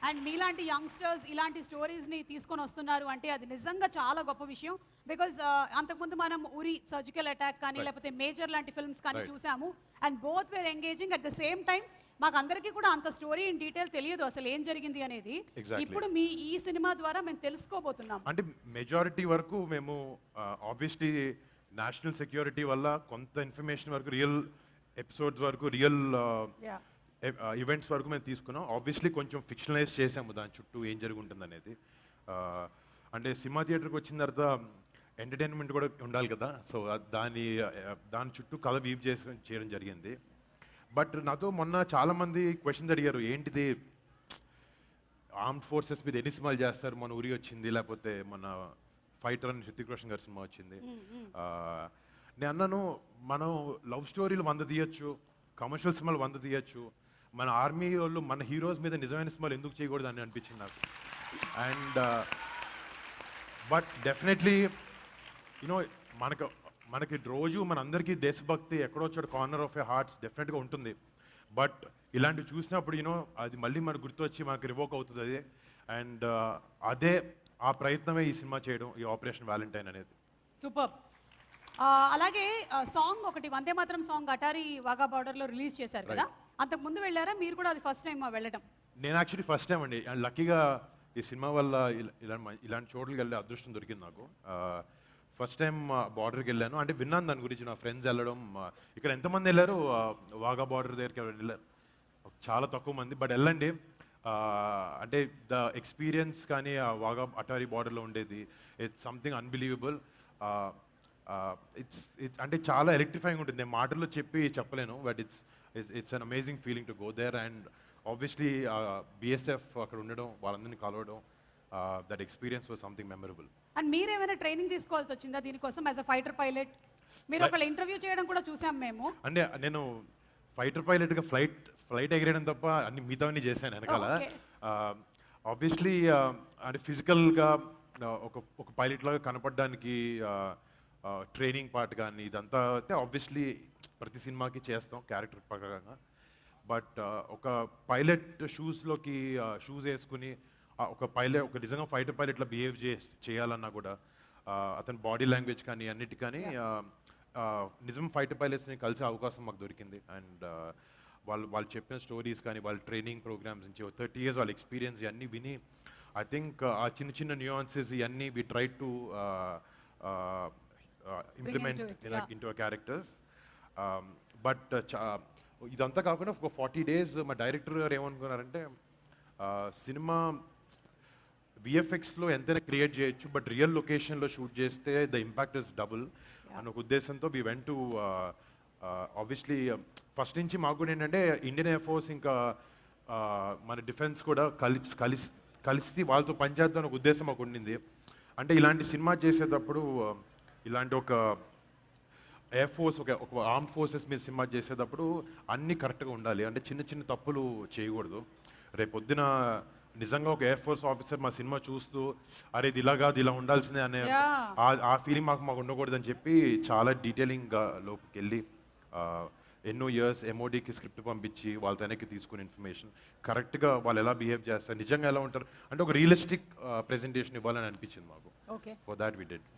And మీలాంటి youngsters ఇలాంటి స్టోరీస్ని తీసుకొని వస్తున్నారు అంటే అది నిజంగా చాలా గొప్ప విషయం. బికాజ్ అంతకుముందు మనం ఉరి సర్జికల్ అటాక్ కానీ లేకపోతే మేజర్ లాంటి ఫిల్మ్స్ కానీ చూసాము. And both wear engaging at the same time. మాకు అందరికీ కూడా అంత స్టోరీ ఇన్ డీటెయిల్ తెలియదు అసలు ఏం జరిగింది అనేది. ఇప్పుడు మీ ఈ సినిమా ద్వారా మేము తెలుసుకోబోతున్నాం. అంటే మెజారిటీ వరకు మేము ఆబ్వియస్లీ నేషనల్ సెక్యూరిటీ వల్ల కొంత ఇన్ఫర్మేషన్ వరకు రియల్ ఎపిసోడ్స్ వరకు రియల్ ఈవెంట్స్ వరకు మేము తీసుకున్నాం. ఆబ్వియస్లీ కొంచెం ఫిక్షనలైజ్ చేసాము దాని చుట్టూ ఏం జరుగుతుంది అనేది. అంటే సినిమా థియేటర్కి వచ్చిన తర్వాత ఎంటర్టైన్మెంట్ కూడా ఉండాలి కదా, సో దాని చుట్టూ కథ వీవ్ చేయడం జరిగింది. బట్ నాతో మొన్న చాలామంది క్వశ్చన్స్ అడిగారు, ఏంటిది ఆర్మ్డ్ ఫోర్సెస్ మీద ఎన్ని సినిమాలు చేస్తారు, మన ఉరి వచ్చింది, లేకపోతే మన ఫైటర్ అని హృతిక్ రోషన్ గారి సినిమా వచ్చింది. నేను అన్నాను, మనం లవ్ స్టోరీలు 100 తీయచ్చు, కమర్షియల్ సినిమాలు 100 తీయచ్చు, మన ఆర్మీ వాళ్ళు మన హీరోస్ మీద నిజమైన సినిమాలు ఎందుకు చేయకూడదు అని అనిపించింది నాకు. అండ్ బట్ డెఫినెట్లీ యూనో మనకి రోజు మనందరికీ దేశభక్తి ఎక్కడో చోట కార్నర్ ఆఫ్ ఏ హార్ట్స్ డెఫినెట్గా ఉంటుంది. బట్ ఇలాంటివి చూసినప్పుడు యూనో అది మళ్ళీ మనకు గుర్తొచ్చి మనకు రివోక్ అవుతుంది అది. అండ్ అదే ఆ ప్రయత్నమే ఈ సినిమా చేయడం, ఈ ఆపరేషన్ వ్యాలంటైన్ అనేది. సూపర్. అలాగే సాంగ్ ఒకటి వందే మాత్రం సాంగ్ అటారీ వాఘా బార్డర్లో రిలీజ్ చేశారు కదా, అంతకు ముందు వెళ్ళారా మీరు కూడా? అది ఫస్ట్ టైం వెళ్ళడం? నేను యాక్చువల్లీ ఫస్ట్ టైం అండి. అండ్ లక్కీగా ఈ సినిమా వల్ల ఇలాంటి చోట్లకి వెళ్ళే అదృష్టం దొరికింది నాకు. ఫస్ట్ టైం బార్డర్కి వెళ్ళాను. అంటే విన్నాను దాని గురించి, నా ఫ్రెండ్స్ వెళ్ళడం. ఇక్కడ ఎంతమంది వెళ్ళారు వాఘా బార్డర్ దగ్గరికి వెళ్ళారు? చాలా తక్కువ మంది. బట్ వెళ్ళండి, అంటే ద ఎక్స్పీరియన్స్ కానీ ఆ వాఘా అటారీ బార్డర్లో ఉండేది ఇట్స్ సంథింగ్ అన్బిలీవబుల్. ఇట్స్ అంటే చాలా ఎలక్ట్రిఫైయింగ్ ఉంటుంది. నేను మాటల్లో చెప్పలేను, but it's an amazing feeling to go there. And obviously BSF అక్కడ ఉండడం, వాళ్ళందరినీ కలవడం, that experience was something memorable. And మీరేమైనా ట్రైనింగ్ తీసుకోవాల్సి వచ్చిందా దీనికోసం యాజ్ అ ఫైటర్ పైలట్? మీరు ఒక ఇంటర్వ్యూ చేయడం కూడా చూసాం మేము. అంటే నేను ఫైటర్ పైలట్గా ఫ్లైట్ ఎగిరేయడం తప్ప అన్ని మిగతావన్నీ చేశాను వెనకాల. ఆబ్వియస్లీ అంటే ఫిజికల్గా ఒక పైలట్ లాగా కనపడడానికి ట్రైనింగ్ పార్ట్ కానీ ఇదంతా అయితే ఆబ్వియస్లీ ప్రతి సినిమాకి చేస్తాం క్యారెక్టర్ ప్రకారంగా. బట్ ఒక పైలట్ షూస్ వేసుకుని ఒక నిజంగా ఫైటర్ పైలట్లా బిహేవ్ చేయాలన్నా కూడా అతని బాడీ లాంగ్వేజ్ కానీ అన్నిటి కానీ నిజం ఫైటర్ పైలట్స్ని కలిసే అవకాశం మాకు దొరికింది. అండ్ వాళ్ళు చెప్పిన స్టోరీస్ కానీ వాళ్ళ ట్రైనింగ్ ప్రోగ్రామ్స్ నుంచి 30 years వాళ్ళ ఎక్స్పీరియన్స్ ఇవన్నీ విని ఐ థింక్ ఆ చిన్న న్యూయాన్సెస్ ఇవన్నీ we try to implement into characters. But ఇదంతా కాకుండా ఒక 40 days మా డైరెక్టర్ గారు ఏమనుకున్నారంటే, సినిమా విఎఫ్ఎక్స్లో ఎంతైనా క్రియేట్ చేయొచ్చు, బట్ రియల్ లొకేషన్లో షూట్ చేస్తే ద ఇంపాక్ట్ ఇస్ డబుల్ అన్న ఒక ఉద్దేశంతో we went to obviously first నుంచి మాకు కూడా ఏంటంటే ఇండియన్ ఎయిర్ ఫోర్స్ ఇంకా మన డిఫెన్స్ కూడా కలిసి వాళ్ళతో పనిచేద్దాం అనే ఉద్దేశం మాకు ఉండింది. అంటే ఇలాంటి సినిమా చేసేటప్పుడు ఇలాంటి ఒక ఎయిర్ ఫోర్స్ ఒక ఆర్మ్ ఫోర్సెస్ మీద సినిమా చేసేటప్పుడు అన్నీ కరెక్ట్గా ఉండాలి. అంటే చిన్న తప్పులు చేయకూడదు. రేపొద్దున నిజంగా ఒక ఎయిర్ ఫోర్స్ ఆఫీసర్ మా సినిమా చూస్తూ అరే ఇది ఇలా కాదు ఇలా ఉండాల్సిందే అనే ఆ ఫీలింగ్ మాకు ఉండకూడదని చెప్పి చాలా డీటెయిలింగ్గా లోపుకి వెళ్ళి ఎన్నో ఇయర్స్ ఎంఓడికి స్క్రిప్ట్ పంపించి వాళ్ళతో వెనక్కి తీసుకుని ఇన్ఫర్మేషన్ కరెక్ట్గా వాళ్ళు ఎలా బిహేవ్ చేస్తారు, నిజంగా ఎలా ఉంటారు అంటే ఒక రియలిస్టిక్ ప్రెజెంటేషన్ ఇవ్వాలని అనిపించింది మాకు. For that we did.